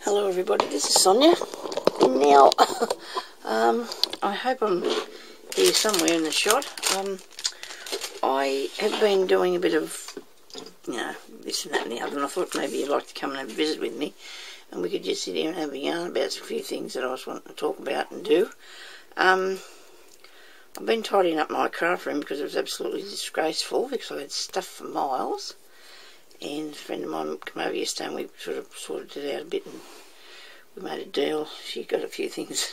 Hello everybody, this is Sonia. Now, I hope I'm here somewhere in the shot. I have been doing a bit of, this and that and the other, and I thought maybe you'd like to come and have a visit with me, and we could just sit here and have a yarn about a few things that I was wanting to talk about and do. I've been tidying up my craft room because it was absolutely disgraceful, because I had stuff for miles. And a friend of mine came over yesterday and we sort of sorted it out a bit and we made a deal. She got a few things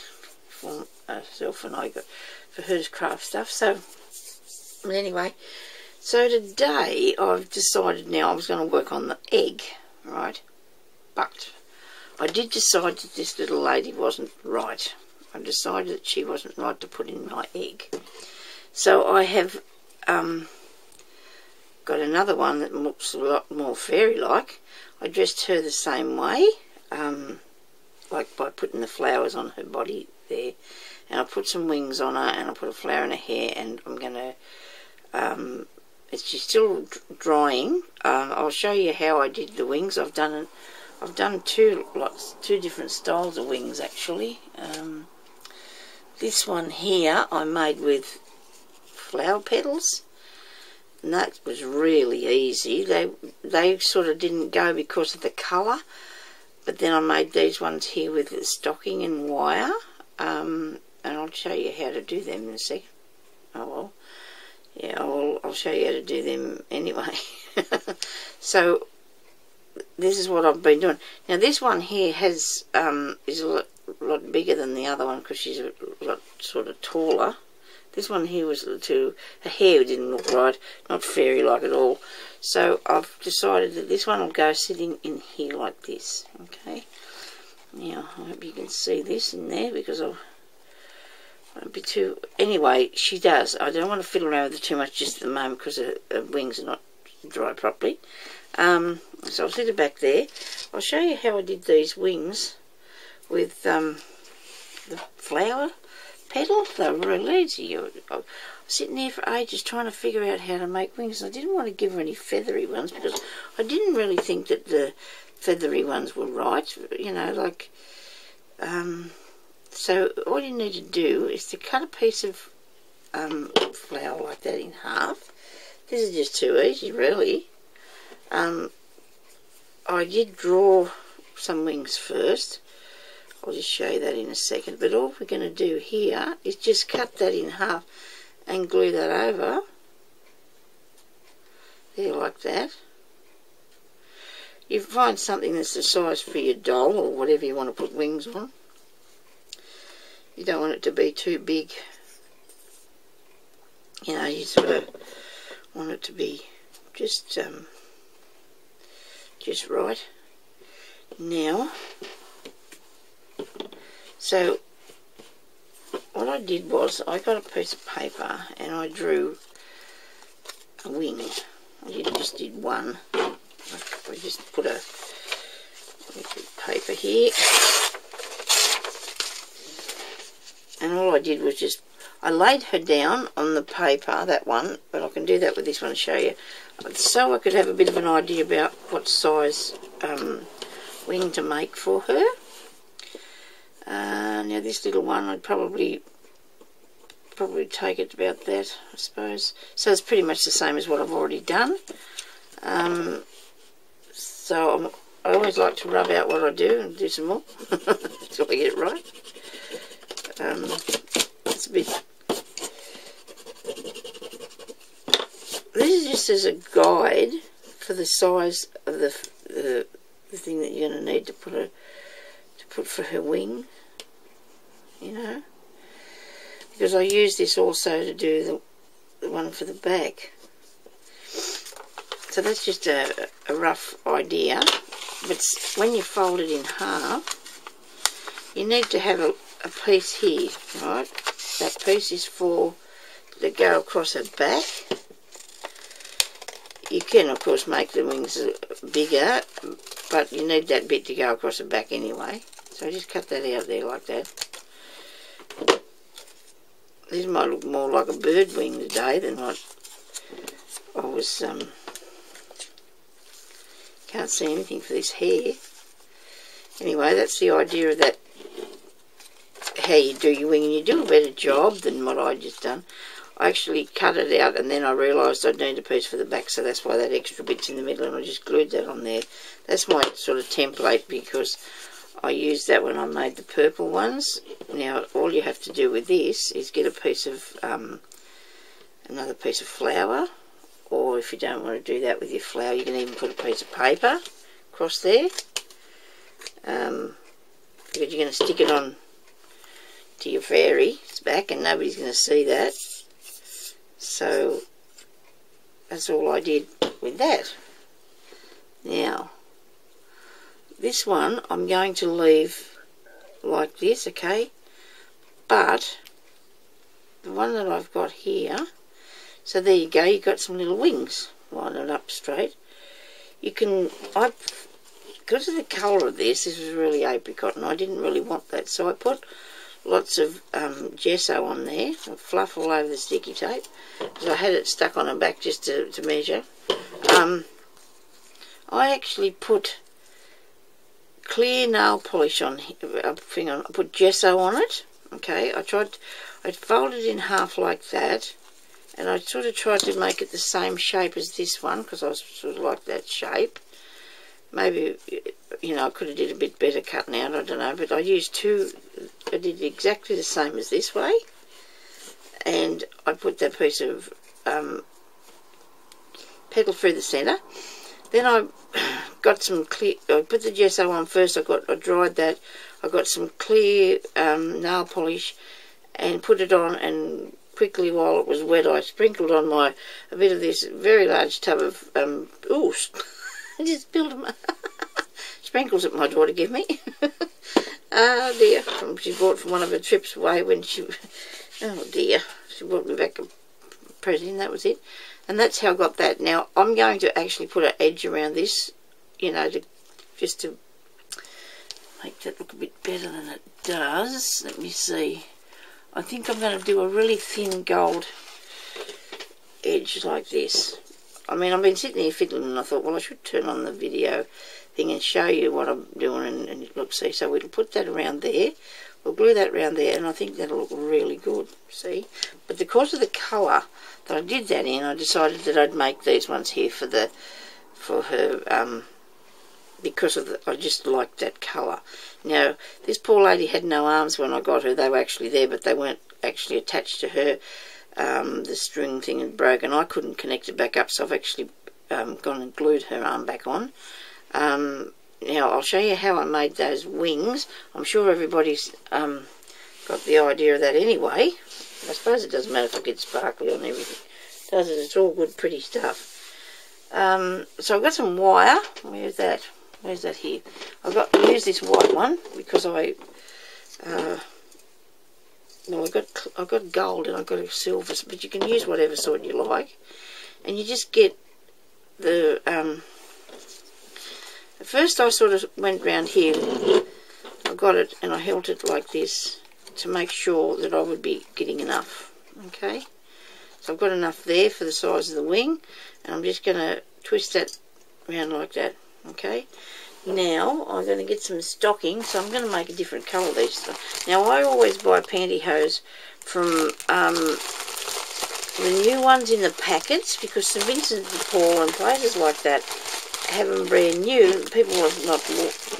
for herself and I got for her craft stuff. So, but anyway, so today I've decided now I was going to work on the egg, right? But I did decide that this little lady wasn't right. I decided that she wasn't right to put in my egg. So I have got another one that looks a lot more fairy-like. I dressed her the same way, like by putting the flowers on her body there, and I put some wings on her, and I put a flower in her hair, and I'm going to, she's still drying. I'll show you how I did the wings. I've done two different styles of wings actually. This one here I made with flower petals. And that was really easy. They sort of didn't go because of the colour. But then I made these ones here with the stocking and wire. And I'll show you how to do them in a second. Oh well. Yeah, I'll show you how to do them anyway. So this is what I've been doing. Now this one here has is a lot bigger than the other one because she's a lot sort of taller. This one here was her hair didn't look right, not fairy-like at all. So I've decided that this one will go sitting in here like this, okay? Now, I hope you can see this in there because I won't be too... Anyway, she does. I don't want to fiddle around with it too much just at the moment because her wings are not dry properly. So I'll sit her back there. I'll show you how I did these wings with the flower petal. They were really easy. I was sitting there for ages trying to figure out how to make wings. I didn't want to give her any feathery ones because I didn't really think that the feathery ones were right, like so all you need to do is to cut a piece of flower like that in half. This is just too easy really. I did draw some wings first. I'll just show you that in a second. But all we're going to do here is just cut that in half and glue that over. There, like that. You find something that's the size for your doll or whatever you want to put wings on. You don't want it to be too big. You sort of want it to be just right. Now, so what I did was I got a piece of paper and I drew a wing. I just did one. I just put a paper here, and all I did was I laid her down on the paper, that one, but I can do that with this one to show you, so I could have a bit of an idea about what size wing to make for her. Now this little one I'd probably take it about that, I suppose. So it's pretty much the same as what I've already done. So I always like to rub out what I do and do some more until I get it right. It's a bit... This is just as a guide for the size of the thing that you're going to need to put for her wing, because I use this also to do the one for the back. So that's just a rough idea, but when you fold it in half, you need to have a piece here, right? That piece is to go across her back. You can of course make the wings bigger, but you need that bit to go across the back anyway. So I just cut that out there like that. This might look more like a bird wing today than what I was, can't see anything for this hair. Anyway, that's the idea of that, how you do your wing, and you do a better job than what I just done. I actually cut it out, and then I realised I'd need a piece for the back, so that's why that extra bit's in the middle, and I just glued that on there. That's my sort of template, because I used that when I made the purple ones. Now, all you have to do with this is get a piece of, another piece of flour, or if you don't want to do that with your flour, you can even put a piece of paper across there. Because you're going to stick it on to your fairy's back, and nobody's going to see that. So that's all I did with that. Now, this one I'm going to leave like this, okay? But the one that I've got here, so there you go, you've got some little wings. Line it up straight. You can, because of the colour of this was really apricot, and I didn't really want that, so I put lots of gesso on there, fluff all over the sticky tape, because I had it stuck on the back just to measure. I actually put clear nail polish on here, I put gesso on it, okay? I folded it in half like that, and I sort of tried to make it the same shape as this one, because I was sort of like that shape. Maybe, you know, I could have did a bit better cutting out, I don't know, but I did exactly the same as this way, and I put that piece of petal through the centre. Then I got some clear, I put the gesso on first, I dried that, I got some clear nail polish and put it on, and quickly while it was wet I sprinkled on a bit of this very large tub of, I just spilled them. Sprinkles that my daughter gave me. Ah dear, she bought from one of her trips away when she, oh dear, she brought me back a present, that was it. And that's how I got that. Now, I'm going to actually put an edge around this, you know, just to make that look a bit better than it does. Let me see. I think I'm going to do a really thin gold edge like this. I mean, I've been sitting here fiddling, and I thought, well, I should turn on the video thing and show you what I'm doing, and look, see, so we'll put that around there, we'll glue that around there, and I think that'll look really good, see. But because of the colour that I did that in, I decided that I'd make these ones here for her, because of I just liked that colour. Now, this poor lady had no arms when I got her. They were actually there, but they weren't actually attached to her. The string thing had broken. I couldn't connect it back up, so I've actually gone and glued her arm back on. Now, I'll show you how I made those wings. I'm sure everybody's got the idea of that anyway. I suppose it doesn't matter if I get sparkly on everything. Does it? It's all good, pretty stuff. So I've got some wire. Where's that? Where's that here? I used this white one because I got gold and I got a silver, but you can use whatever sort you like. And you just get the at first I sort of went round here. I got it and I held it like this to make sure that I would be getting enough. Okay, so I've got enough there for the size of the wing, and I'm just going to twist that around like that. Okay, now I'm going to get some stocking, so I'm going to make a different colour these. Now, I always buy pantyhose from the new ones in the packets, because St Vincent de Paul and places like that have them brand new. People have not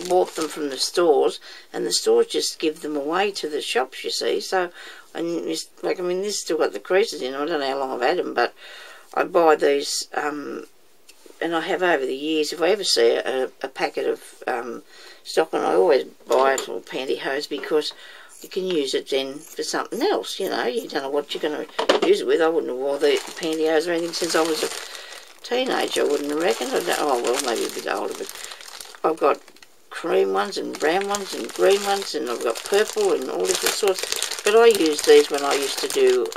bought them from the stores, and the stores just give them away to the shops, you see. So, and like, I mean, this still got the creases in. I don't know how long I've had them, but I buy these, and I have over the years. If I ever see a packet of stocking, I always buy it, or pantyhose, because you can use it then for something else, you know. You don't know what you're going to use it with. I wouldn't have worn the pantyhose or anything since I was a teenager, I wouldn't have reckoned. Oh, well, maybe a bit older, but I've got cream ones and brown ones and green ones, and I've got purple and all different sorts. But I used these when I used to do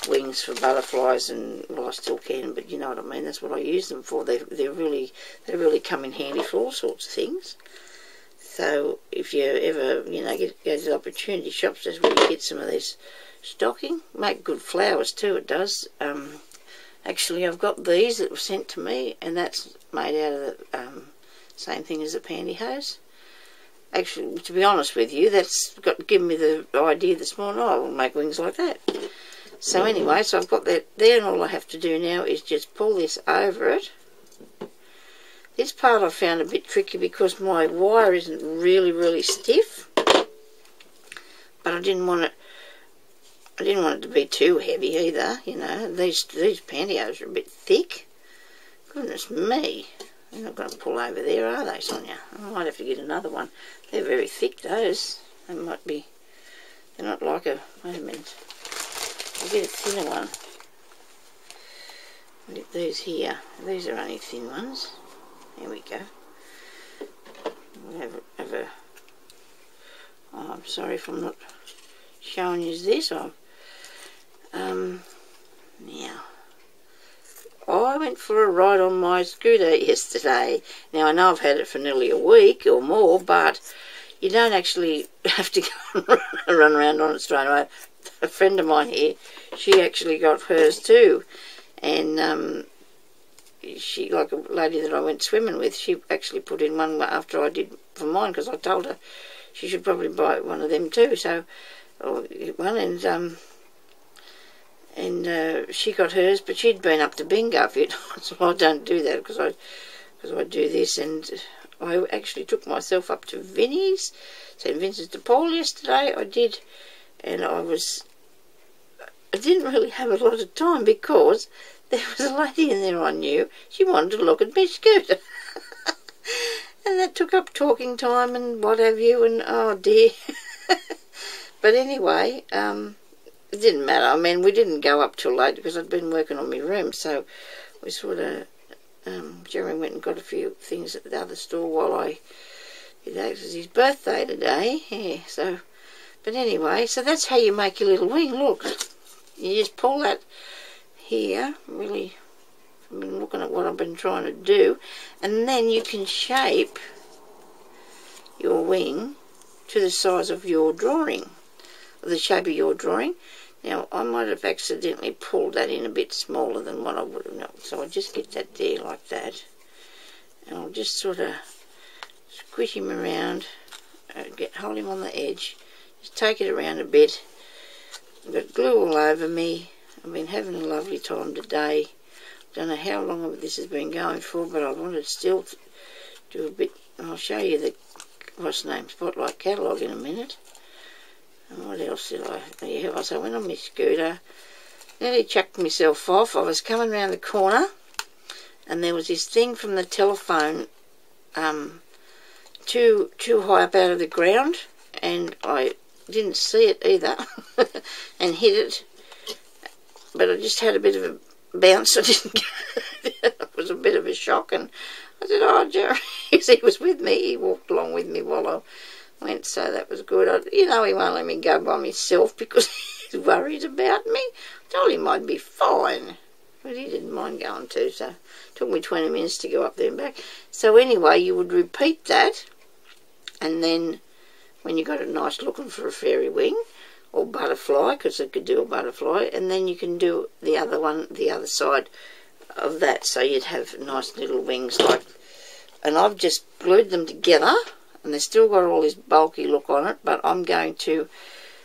wings for butterflies, and, well, I still can, but you know what I mean. That's what I use them for. They really come in handy for all sorts of things. So if you ever, you know, go to the opportunity shops, that's where you get some of this stocking. Make good flowers too, it does. Actually, I've got these that were sent to me, and that's made out of the same thing as the pantyhose. actually, to be honest with you, that's given me the idea this morning, oh, I will make wings like that. So anyway, so I've got that there, and all I have to do now is just pull this over it. This part I found a bit tricky because my wire isn't really stiff, but I didn't want it to be too heavy either, you know. These pantyhose are a bit thick. Goodness me. They're not going to pull over there, are they, Sonia? I might have to get another one. They're very thick, those. They might be... They're not like a... Wait a minute. I'll get a thinner one. I'll get these here. These are only thin ones. There we go. We'll have a... Oh, I'm sorry if I'm not showing you this. Now, I went for a ride on my scooter yesterday. Now, I know I've had it for nearly a week or more, but you don't actually have to go and run around on it straight away. A friend of mine here, she actually got hers too. And she, like a lady that I went swimming with, she actually put in one after I did for mine, because I told her she should probably buy one of them too. So, one, and she got hers, but she'd been up to bingo a few times. So I don't do that because I do this. And I actually took myself up to Vinnie's, St Vincent de Paul yesterday. I did, and I didn't really have a lot of time because there was a lady in there I knew. She wanted to look at my scooter. And that took up talking time and what have you, and oh dear. But anyway, it didn't matter. I mean, we didn't go up till late because I'd been working on my room, so we sort of, Jeremy went and got a few things at the other store while it was his birthday today, yeah, so, but anyway, so that's how you make your little wing. Look, you just pull that here, really, I've been looking at what I've been trying to do, and then you can shape your wing to the size of your drawing, or the shape of your drawing. Now, I might have accidentally pulled that in a bit smaller than what I would have known. So I'll just get that there like that. And I'll just sort of squish him around, hold him on the edge, just take it around a bit. I've got glue all over me. I've been having a lovely time today. Don't know how long this has been going for, but I wanted still to do a bit. I'll show you the, what's the name, Spotlight catalogue in a minute. And what else did I... Yeah, so I went on my scooter, nearly chucked myself off. I was coming round the corner, and there was this thing from the telephone too high up out of the ground, and I didn't see it either, and hit it. But I just had a bit of a bounce. I didn't it was a bit of a shock, and I said, oh, Jerry, he was with me. He walked along with me while I went, so that was good. You know, he won't let me go by myself because he's worried about me. I told him I'd be fine, but he didn't mind going too, so it took me 20 minutes to go up there and back. So anyway, you would repeat that, and then when you got it nice looking for a fairy wing or butterfly, because it could do a butterfly, and then you can do the other one, the other side of that, so you'd have nice little wings like. And I've just glued them together, and they've still got all this bulky look on it, but I'm going to,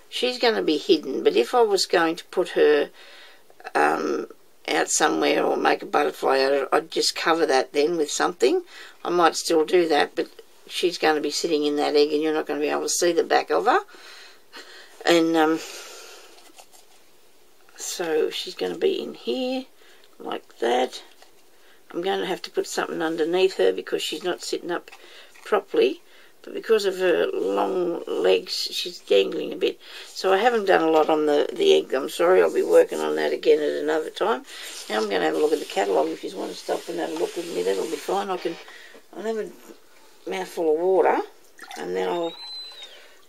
she's going to be hidden, but if I was going to put her out somewhere or make a butterfly out of it, I'd just cover that then with something. I might still do that, but she's going to be sitting in that egg and you're not going to be able to see the back of her. And so she's going to be in here like that. I'm going to have to put something underneath her because she's not sitting up properly, but because of her long legs she's dangling a bit. So I haven't done a lot on the egg. I'm sorry, I'll be working on that again at another time. Now I'm going to have a look at the catalogue. If you want to stop and have a look with me, that'll be fine. I'll have a mouthful of water, and then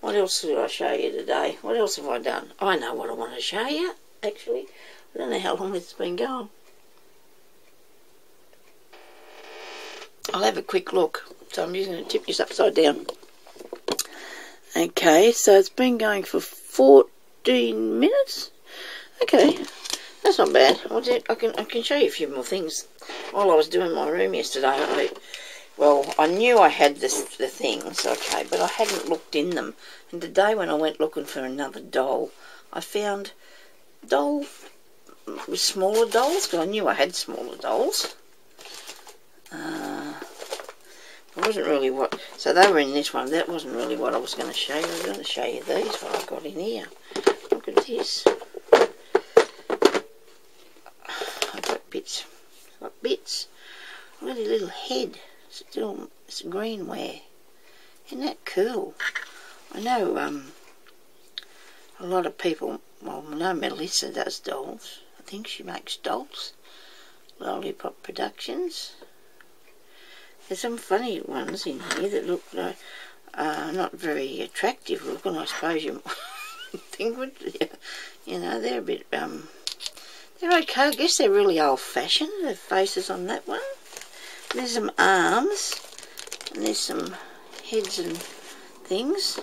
what else did I show you today? What else have I done? I know what I want to show you, actually. I don't know how long this has been going. I'll have a quick look. So I'm using to tip this upside down. Okay, so it's been going for 14 minutes. Okay, that's not bad. I can show you a few more things. While I was doing my room yesterday, well, I knew I had the things, okay, but I hadn't looked in them. And today when I went looking for another doll, I found smaller dolls, because I knew I had smaller dolls. It wasn't really what... So they were in this one. That wasn't really what I was going to show you. I was going to show you these, what I got in here. Look at this. I've got bits. I've got bits. A really little head. Still, it's greenware. Isn't that cool? I know a lot of people... Well, I know Melissa does dolls. I think she makes dolls. Lollipop Productions. There's some funny ones in here that look like not very attractive looking, I suppose you think would. You know, they're a bit they're okay. I guess they're really old-fashioned. The faces on that one. There's some arms, and there's some heads and things.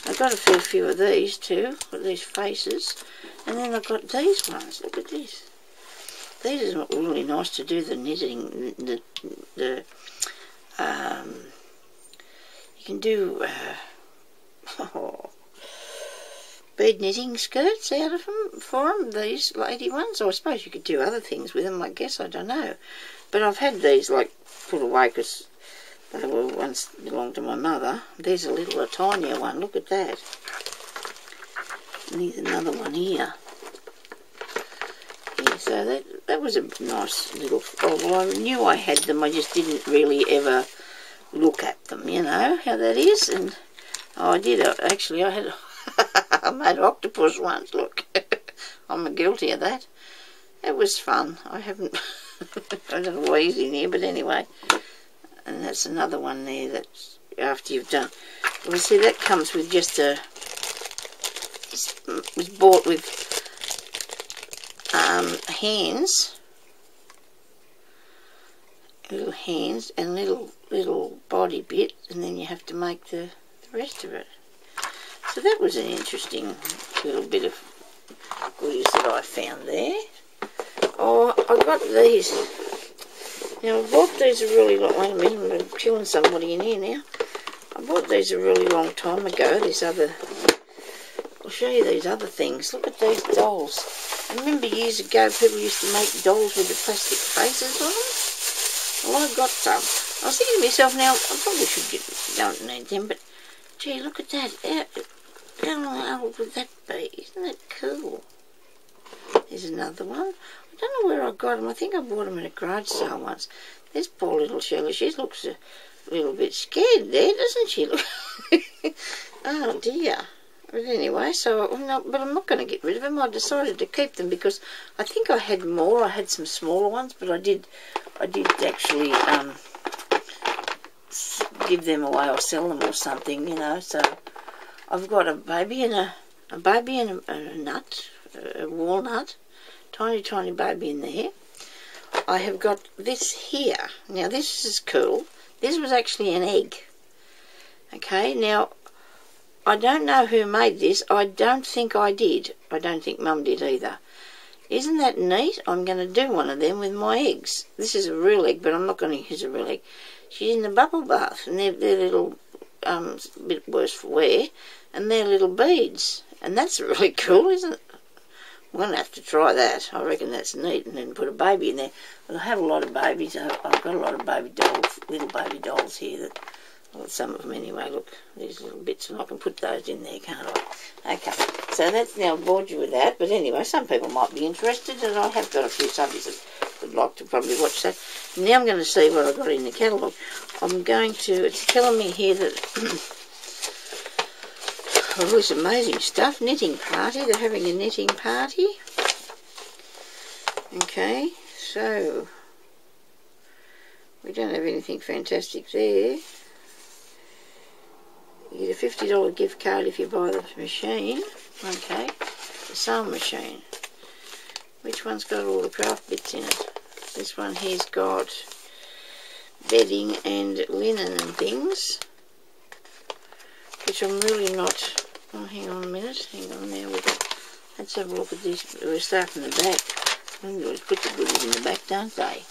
I've got a fair few of these too, with these faces, and then I've got these ones. Look at this. These are really nice to do the knitting. You can do bead knitting skirts out of them for them, these lady ones. Or I suppose you could do other things with them, I guess, I don't know. But I've had these like put away because they were once belonged to my mother. There's a tinier one, look at that. And there's another one here. Yeah, so that was a nice little... Oh, well, I knew I had them, I just didn't really ever look at them, you know, how that is. And oh, I did, actually, I had... I made octopus once, look. I'm guilty of that. It was fun. I haven't... I don't know why he's in here, but anyway. And that's another one there that's after you've done... Well, see, that comes with just a... It was bought with hands, little hands and little body bit, and then you have to make the rest of it. So that was an interesting little bit of goodies that I found there. Oh, I got these. Now I bought these a really long... Wait a minute, I'm killing somebody in here now. I bought these a really long time ago. This other... I'll show you these other things. Look at these dolls. I remember years ago people used to make dolls with the plastic faces on them. Well, I got some. I was thinking to myself now, I probably don't need them, but gee, look at that. How old would that be? Isn't that cool? There's another one. I don't know where I got them. I think I bought them at a garage sale once. There's poor little Shelley. She looks a little bit scared there, doesn't she? Oh dear. But anyway, so no, but I'm not going to get rid of them. I decided to keep them because I think I had more. I had some smaller ones, but I did actually give them away or sell them or something, you know. So I've got a baby and a nut, a walnut, tiny baby in there. I have got this here. Now this is cool. This was actually an egg. Okay, now I don't know who made this. I don't think I did. I don't think Mum did either. Isn't that neat? I'm going to do one of them with my eggs. This is a real egg, but I'm not going to use a real egg. She's in the bubble bath, and they're little, a bit worse for wear, and they're little beads. And that's really cool, isn't it? I'm going to have to try that. I reckon that's neat, and then put a baby in there. But I have a lot of babies. I've got a lot of baby dolls, little baby dolls here that... Well, some of them anyway, look, these little bits, and I can put those in there, can't I? Okay, so that's now bored you with that, but anyway, some people might be interested, and I have got a few subbies that would like to probably watch that. Now I'm going to see what I've got in the catalogue. It's telling me here that, oh, this amazing stuff, knitting party, they're having a knitting party. Okay, so, we don't have anything fantastic there. You get a $50 gift card if you buy the machine. Okay, the sewing machine. Which one's got all the craft bits in it? This one here's got bedding and linen and things, which I'm really not... Oh, hang on a minute. Hang on now. Let's have a look at this. We'll start from the back. They always put the goodies in the back, don't they?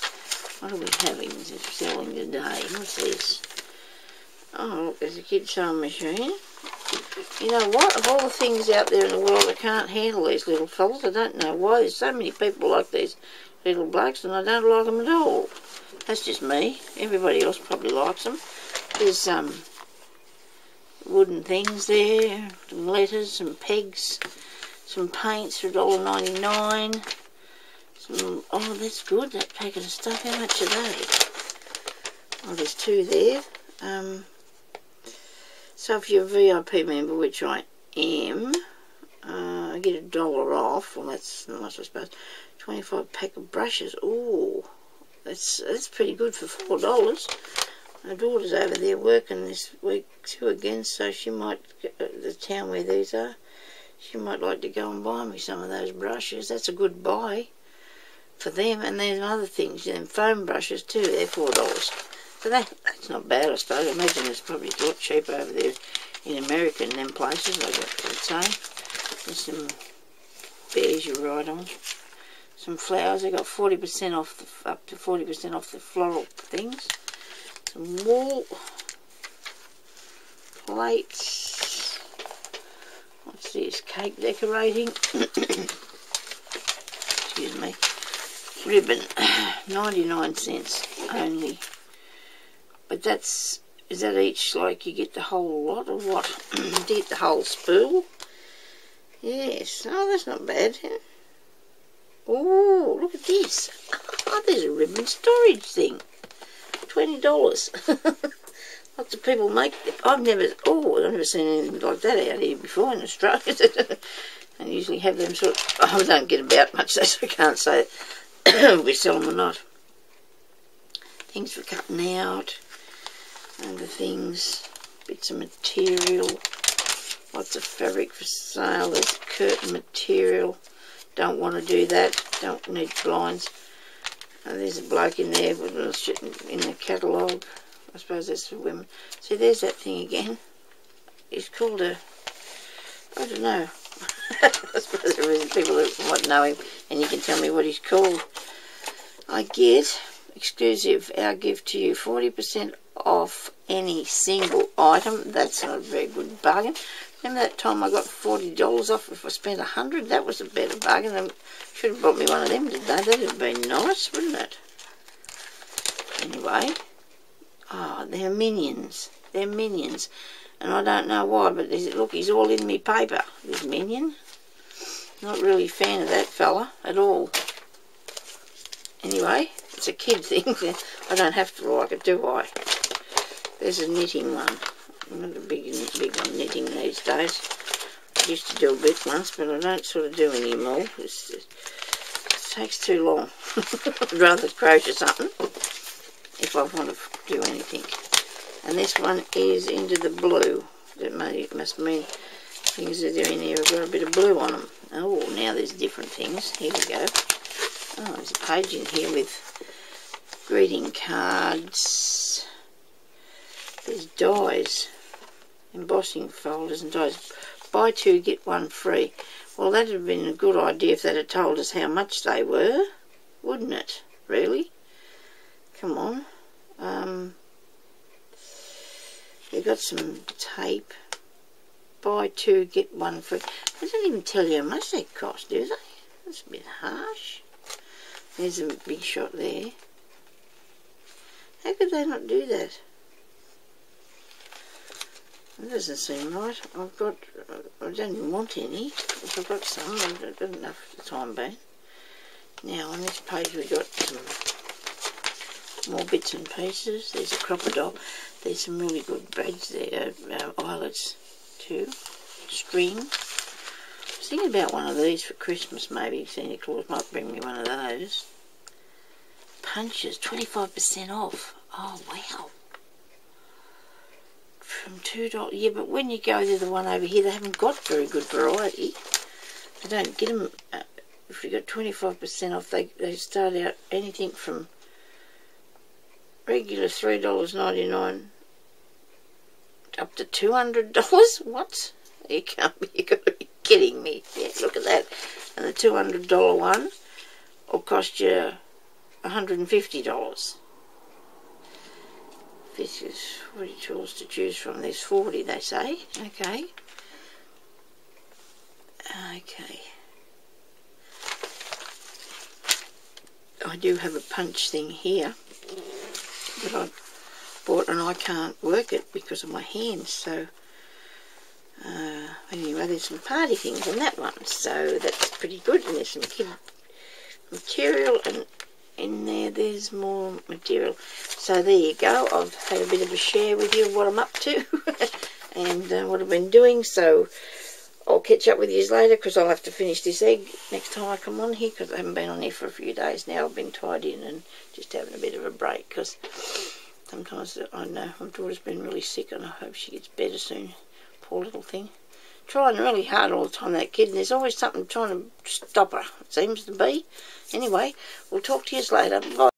What are we having? Selling today? What's this? Oh, look, there's a kid sewing machine. You know what? Of all the things out there in the world, I can't handle these little fellas. I don't know why. There's so many people like these little blokes, and I don't like them at all. That's just me. Everybody else probably likes them. There's some wooden things there, some letters, some pegs, some paints for $1.99. Oh, that's good, that packet of stuff. How much are they? Oh, there's two there. So if you're a VIP member, which I am, I get $1 off. Well, that's nice, I suppose. 25 pack of brushes. Oh, that's pretty good for $4. My daughter's over there working this week too again, so she might, the town where these are, she might like to go and buy me some of those brushes. That's a good buy for them. And there's other things, them foam brushes too, they're $4. So that's not bad, I suppose. I imagine it's probably a lot cheaper over there in America and them places, I would say. There's some bears you ride on. Some flowers, they got 40% off, up to 40% off the floral things. Some wall plates. What's this? Cake decorating. Excuse me. Ribbon. 99 cents only. But is that each, like you get the whole lot or what? You get the whole spool? Yes. Oh, that's not bad. Oh, look at this. Oh, there's a ribbon storage thing. $20. Lots of people make it. I've never seen anything like that out here before in Australia. I usually have them sort of, I don't get about much, so I can't say we sell them or not. Things for cutting out. And the things, bits of material, lots of fabric for sale. There's curtain material. Don't want to do that. Don't need blinds. There's a bloke in there with a shit in the catalogue. I suppose that's for women. See, there's that thing again. It's called a, I don't know. I suppose there is people that might know him, and you can tell me what he's called. I get exclusive, our gift to you, 40% off any single item. That's not a very good bargain. Remember that time I got $40 off if I spent $100? That was a better bargain. They should have bought me one of them, did they? That'd have been nice, wouldn't it? Anyway, oh, they're minions. They're minions, and I don't know why. But look, he's all in me paper. This minion. Not really a fan of that fella at all. Anyway, it's a kid thing. I don't have to like it, do I? There's a knitting one. I'm not a big on knitting these days. I used to do a bit once, but I don't sort of do anymore. It takes too long. I'd rather crochet something if I want to do anything. And this one is into the blue. It must mean things that are in here have got a bit of blue on them. Oh, now there's different things. Here we go. Oh, there's a page in here with greeting cards. There's dies, embossing folders and dies. Buy two, get one free. Well, that would have been a good idea if they'd have told us how much they were, wouldn't it? Really? Come on. They've got some tape. Buy two, get one free. They don't even tell you how much they cost, do they? That's a bit harsh. There's a big shot there. How could they not do that? That doesn't seem right. I don't even want any. If I've got some, I've got enough for the time being. Now on this page we've got some more bits and pieces. There's a crocodile. There's some really good beads there, eyelets too. String. I was thinking about one of these for Christmas maybe. Santa Claus might bring me one of those. Punches, 25% off. Oh wow. From $2, yeah, but when you go to the one over here, they haven't got very good variety. They don't get them, if you got 25% off, they start out anything from regular $3.99 up to $200. What? You can't be, you got to be kidding me. Yeah, look at that. And the $200 one will cost you $150. This is 40 tools to choose from. There's 40, they say. Okay. Okay. I do have a punch thing here that I bought, and I can't work it because of my hands. So anyway, there's some party things on that one, so that's pretty good. And there's some kid material, and in there's more material. So there you go. I've had a bit of a share with you of what I'm up to and what I've been doing. So I'll catch up with you later, because I'll have to finish this egg next time I come on here, because I haven't been on here for a few days now. I've been tied in and just having a bit of a break, because sometimes I know my daughter's been really sick, and I hope she gets better soon. Poor little thing. Trying really hard all the time, that kid, and there's always something trying to stop her, it seems to be. Anyway, we'll talk to you later. Bye.